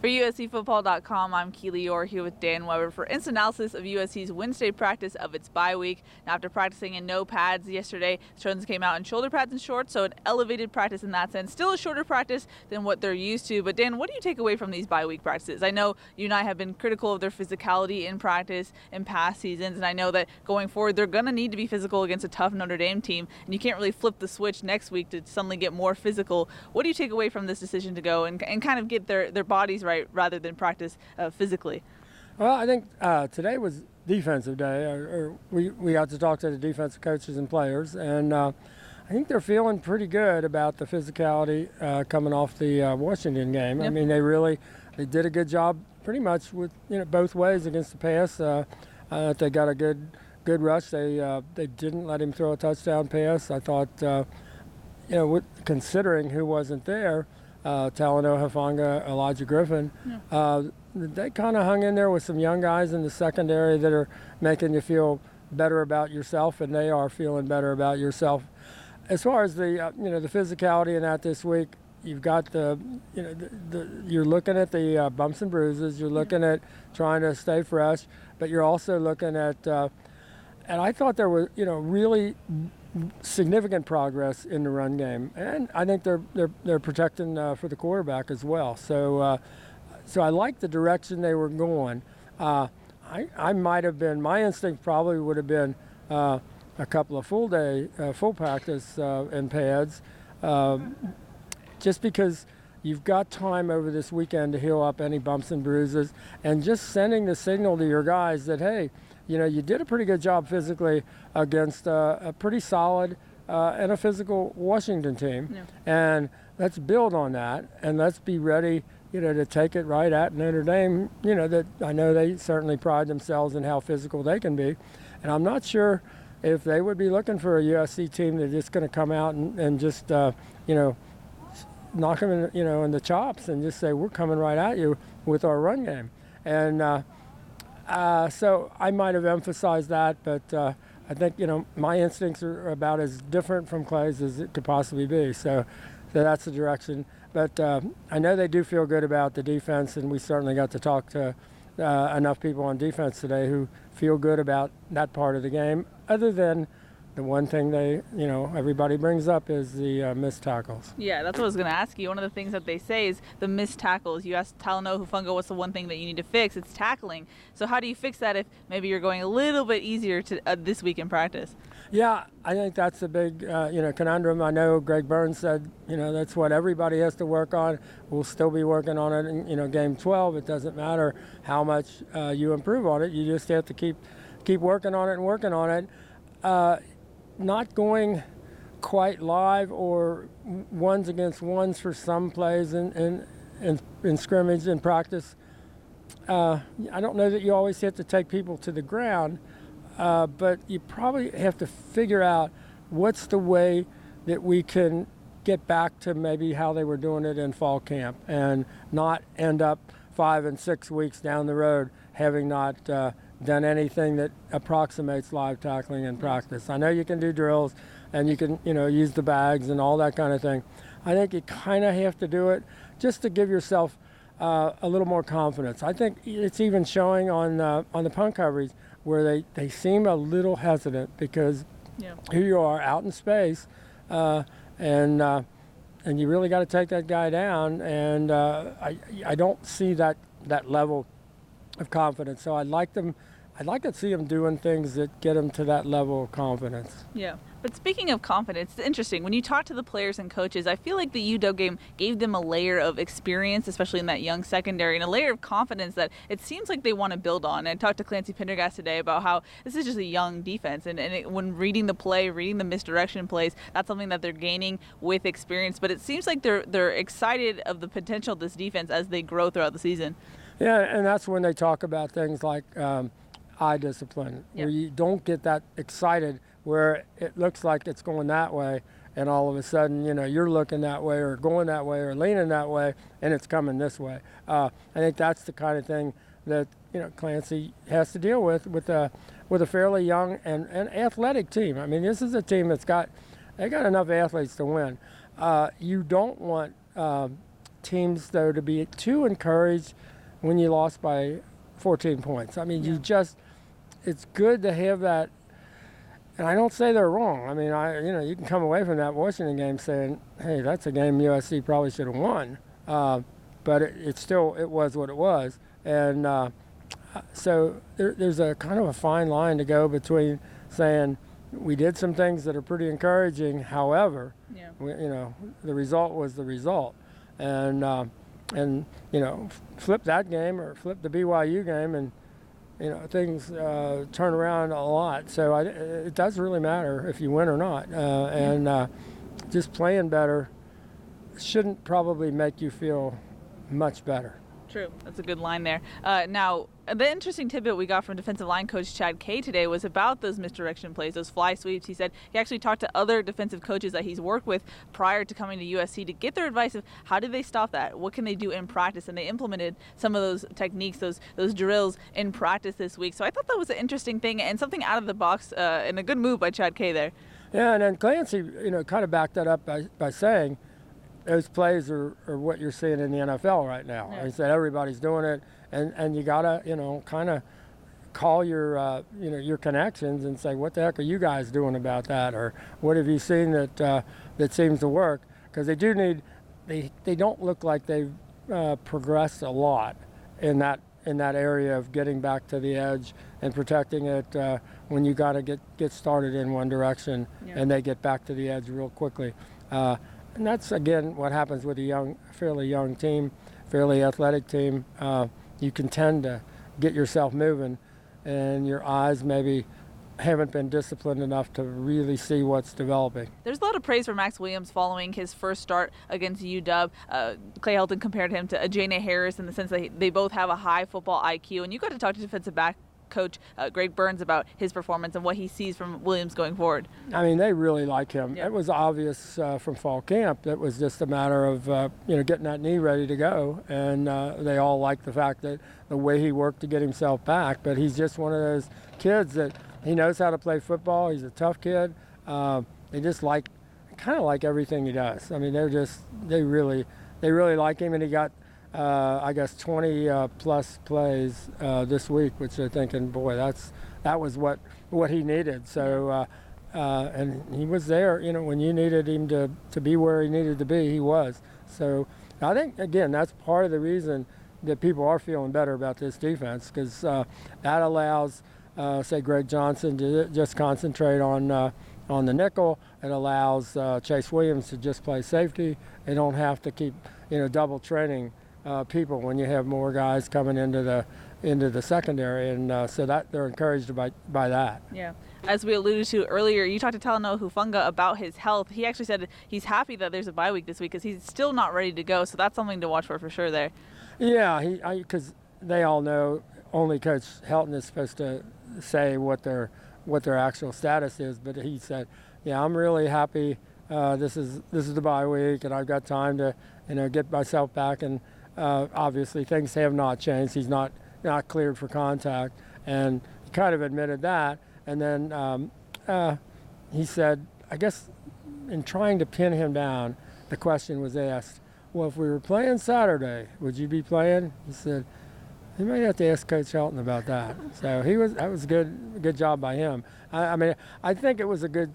For USCFootball.com, I'm Keely Eure here with Dan Weber for instant analysis of USC's Wednesday practice of its bye week. Now, after practicing in no pads yesterday, the Trojans came out in shoulder pads and shorts, so an elevated practice in that sense. Still a shorter practice than what they're used to. But Dan, what do you take away from these bye week practices? I know you and I have been critical of their physicality in practice in past seasons, and I know that going forward they're going to need to be physical against a tough Notre Dame team, and you can't really flip the switch next week to suddenly get more physical. What do you take away from this decision to go and kind of get their bodies right rather than practice physically? Well, I think today was defensive day. We got to talk to the defensive coaches and players, and I think they're feeling pretty good about the physicality coming off the Washington game. Yep. I mean, they did a good job pretty much with both ways against the pass. They got a good rush. They didn't let him throw a touchdown pass. I thought, considering who wasn't there, Talanoa Hufanga, Elijah Griffin, they kind of hung in there with some young guys in the secondary that are making you feel better about yourself, and they are feeling better about yourself. As far as the physicality in that this week, you've got you're looking at the bumps and bruises. You're looking at trying to stay fresh, but you're also looking at, and I thought there was really significant progress in the run game, and I think they're protecting for the quarterback as well. So I like the direction they were going. I might have been, my instinct probably would have been a couple of full practice in pads, just because you've got time over this weekend to heal up any bumps and bruises, and just sending the signal to your guys that, hey, you did a pretty good job physically against a pretty solid and a physical Washington team. Yeah. And let's build on that, and let's be ready, to take it right at Notre Dame. That I know they certainly pride themselves in how physical they can be. And I'm not sure if they would be looking for a USC team that's just going to come out and just, knock them in the chops and just say, we're coming right at you with our run game. And so I might have emphasized that, but I think, my instincts are about as different from Clay's as it could possibly be. So that's the direction. But I know they do feel good about the defense, and we certainly got to talk to enough people on defense today who feel good about that part of the game, other than the one thing everybody brings up is the missed tackles. Yeah, that's what I was going to ask you. One of the things that they say is the missed tackles. You asked Talanoa Hufanga what's the one thing that you need to fix. It's tackling. So how do you fix that if maybe you're going a little bit easier to this week in practice? Yeah, I think that's a big, conundrum. I know Greg Burns said, that's what everybody has to work on. We'll still be working on it in, game 12. It doesn't matter how much you improve on it. You just have to keep working on it and working on it. Not going quite live or ones against ones for some plays in scrimmage and practice. I don't know that you always have to take people to the ground, but you probably have to figure out what's the way that we can get back to maybe how they were doing it in fall camp and not end up 5 and 6 weeks down the road having not done anything that approximates live tackling in practice. I know you can do drills and you can, use the bags and all that kind of thing. I think you kind of have to do it just to give yourself a little more confidence. I think it's even showing on the punt coverage where they seem a little hesitant because here you are out in space and you really got to take that guy down, and I don't see that level of confidence. So I'd like to see them doing things that get them to that level of confidence. Yeah. But speaking of confidence, it's interesting. When you talk to the players and coaches, I feel like the UW game gave them a layer of experience, especially in that young secondary, and a layer of confidence that it seems like they want to build on. And I talked to Clancy Pendergast today about how this is just a young defense. And when reading the play, reading the misdirection plays, that's something that they're gaining with experience. But it seems like they're excited of the potential of this defense as they grow throughout the season. Yeah, and that's when they talk about things like eye discipline, where you don't get that excited where it looks like it's going that way, and all of a sudden, you're looking that way or going that way or leaning that way, and it's coming this way. I think that's the kind of thing that Clancy has to deal with a fairly young and athletic team. I mean, this is a team they got enough athletes to win. You don't want teams, though, to be too encouraged when you lost by 14 points. I mean, it's good to have that. And I don't say they're wrong. I mean, you can come away from that Washington game saying, hey, that's a game USC probably should have won. But it was what it was. And so there's a kind of a fine line to go between saying we did some things that are pretty encouraging. However, the result was the result. And flip that game or flip the BYU game and, things turn around a lot. So it does really matter if you win or not. And just playing better shouldn't probably make you feel much better. True. That's a good line there. Now, the interesting tidbit we got from defensive line coach Chad Kay today was about those misdirection plays, those fly sweeps. He said he actually talked to other defensive coaches that he's worked with prior to coming to USC to get their advice of how do they stop that? What can they do in practice? And they implemented some of those techniques, those drills in practice this week. So I thought that was an interesting thing and something out of the box and a good move by Chad Kay there. Yeah, and then Clancy, kind of backed that up by saying those plays are what you're seeing in the NFL right now. Yeah. He said everybody's doing it, and you gotta, kind of call your, your connections and say, what the heck are you guys doing about that, or what have you seen that seems to work? Because they do need, they don't look like they've progressed a lot in that area of getting back to the edge and protecting it when you got to get started in one direction, and they get back to the edge real quickly. And that's, again, what happens with a fairly young team, fairly athletic team. You can tend to get yourself moving, and your eyes maybe haven't been disciplined enough to really see what's developing. There's a lot of praise for Max Williams following his first start against UW. Clay Helton compared him to Ajane Harris in the sense that they both have a high football IQ, and you got to talk to defensive back coach Greg Burns about his performance and what he sees from Williams going forward. I mean, they really like him. Yep. It was obvious from fall camp. It was just a matter of getting that knee ready to go, and they all like the fact that the way he worked to get himself back. But he's just one of those kids that he knows how to play football. He's a tough kid. They just kind of like everything he does. I mean, they really like him, and he got 20 plus plays this week, which they're thinking, boy, that was what he needed. So, and he was there, when you needed him to be where he needed to be, he was. So I think, again, that's part of the reason that people are feeling better about this defense, because that allows, say, Greg Johnson to just concentrate on the nickel. It allows Chase Williams to just play safety. They don't have to keep, double training people when you have more guys coming into the secondary, and so that they're encouraged by that. Yeah. As we alluded to earlier, you talked to Talanoa Hufanga about his health. He actually said he's happy that there's a bye week this week because he's still not ready to go, so that's something to watch for sure there. Yeah, because they all know only Coach Helton is supposed to say what their actual status is, but he said, yeah, I'm really happy. This is the bye week, and I've got time to get myself back, and obviously things have not changed. He's not cleared for contact, and he kind of admitted that. And then he said, I guess in trying to pin him down, the question was asked, well, if we were playing Saturday, would you be playing? He said, you might have to ask Coach Helton about that. So that was a good job by him. I mean, I think it was a good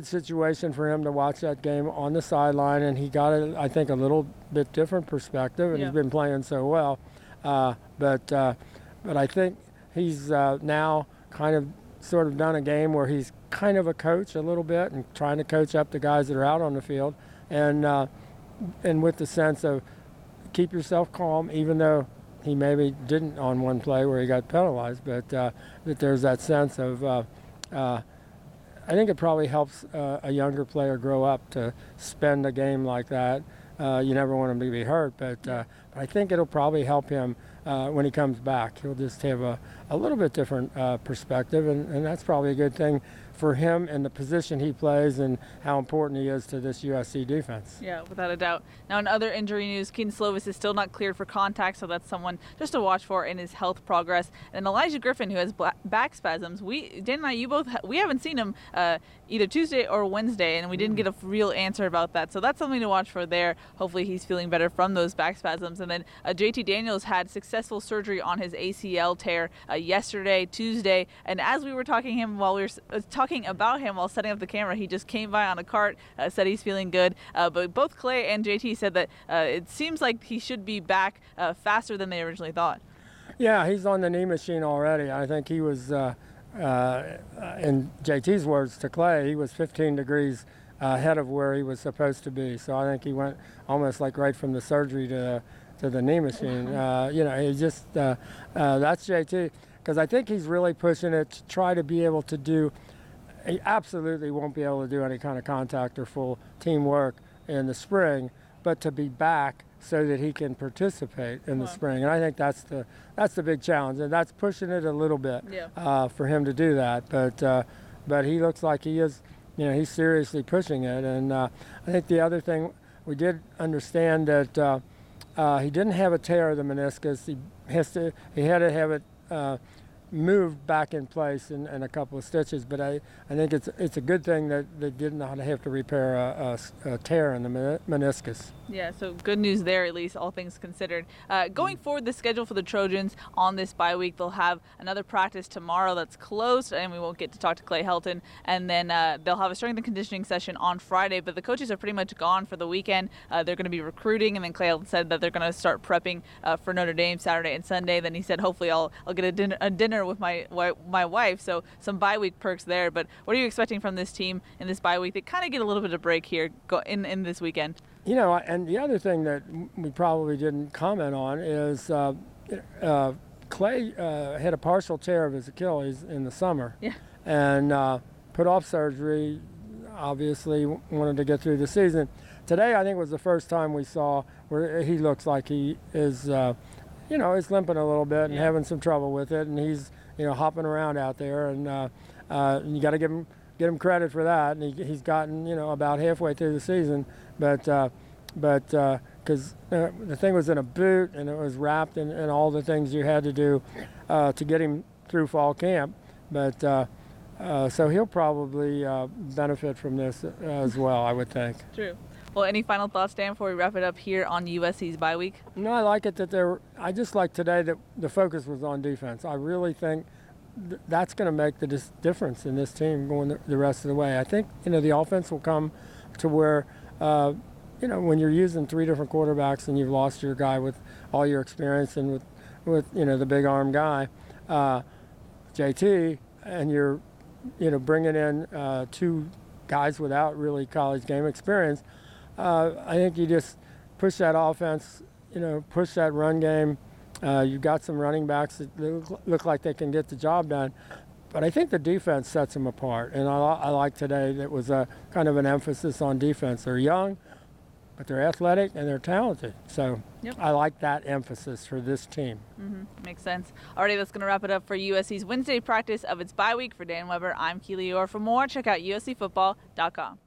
situation for him to watch that game on the sideline, and he got I think a little bit different perspective, and he's been playing so well. But I think he's now kind of sort of done a game where he's kind of a coach a little bit and trying to coach up the guys that are out on the field, and with the sense of keep yourself calm, even though he maybe didn't on one play where he got penalized, but that there's that sense of I think it probably helps a younger player grow up to spend a game like that. You never want him to be hurt, but I think it'll probably help him when he comes back. He'll just have a little bit different perspective, and that's probably a good thing for him and the position he plays and how important he is to this USC defense. Yeah, without a doubt. Now, in other injury news, Keaton Slovis is still not cleared for contact, so that's someone just to watch for in his health progress. And Elijah Griffin, who has back spasms, Dan and I, we haven't seen him either Tuesday or Wednesday, and we didn't get a real answer about that. So that's something to watch for there. Hopefully he's feeling better from those back spasms. And then JT Daniels had successful surgery on his ACL tear yesterday, Tuesday, and as we were talking about him while setting up the camera, he just came by on a cart, said he's feeling good. But both Clay and JT said that it seems like he should be back faster than they originally thought. Yeah, he's on the knee machine already. I think he was, in JT's words to Clay, he was 15 degrees ahead of where he was supposed to be. So I think he went almost like right from the surgery to the knee machine. He just, that's JT. Because I think he's really pushing it to try to be able to do, he absolutely won't be able to do any kind of contact or full teamwork in the spring, but to be back so that he can participate in the spring. And I think that's the big challenge, and that's pushing it a little bit for him to do that. But he looks like he is, he's seriously pushing it. And I think the other thing, we did understand that he didn't have a tear of the meniscus. He had to have it moved back in place in a couple of stitches, but I think it's a good thing that they did not have to repair a tear in the meniscus. Yeah, so good news there, at least, all things considered. Going forward, the schedule for the Trojans on this bye week, they'll have another practice tomorrow that's closed, and we won't get to talk to Clay Helton. And then they'll have a strength and conditioning session on Friday, but the coaches are pretty much gone for the weekend. They're going to be recruiting, and then Clay Helton said that they're going to start prepping for Notre Dame Saturday and Sunday. Then he said, hopefully I'll get a dinner with my wife, so some bye week perks there. But what are you expecting from this team in this bye week? They kind of get a little bit of break here in this weekend. And the other thing that we probably didn't comment on is Clay had a partial tear of his Achilles in the summer, and put off surgery. Obviously, wanted to get through the season. Today, I think, was the first time we saw where he looks like he is, he's limping a little bit and having some trouble with it, and he's, hopping around out there, and you got to give him credit for that. And he's gotten, about halfway through the season, but because the thing was in a boot and it was wrapped in all the things you had to do to get him through fall camp. But so he'll probably benefit from this as well, I would think. True. Well, any final thoughts, Dan, before we wrap it up here on USC's bye week? No, I like it that I just like today that the focus was on defense. I really think that's going to make the difference in this team going the rest of the way. I think, the offense will come to where, when you're using three different quarterbacks and you've lost your guy with all your experience and with the big arm guy, JT, and you're, bringing in two guys without really college game experience, I think you just push that offense, push that run game. You've got some running backs that look like they can get the job done. But I think the defense sets them apart. And I like today that was a kind of an emphasis on defense. They're young, but they're athletic and they're talented. So I like that emphasis for this team. Makes sense. Alrighty, that's going to wrap it up for USC's Wednesday practice of its bye week. For Dan Weber, I'm Keely Eure. For more, check out uscfootball.com.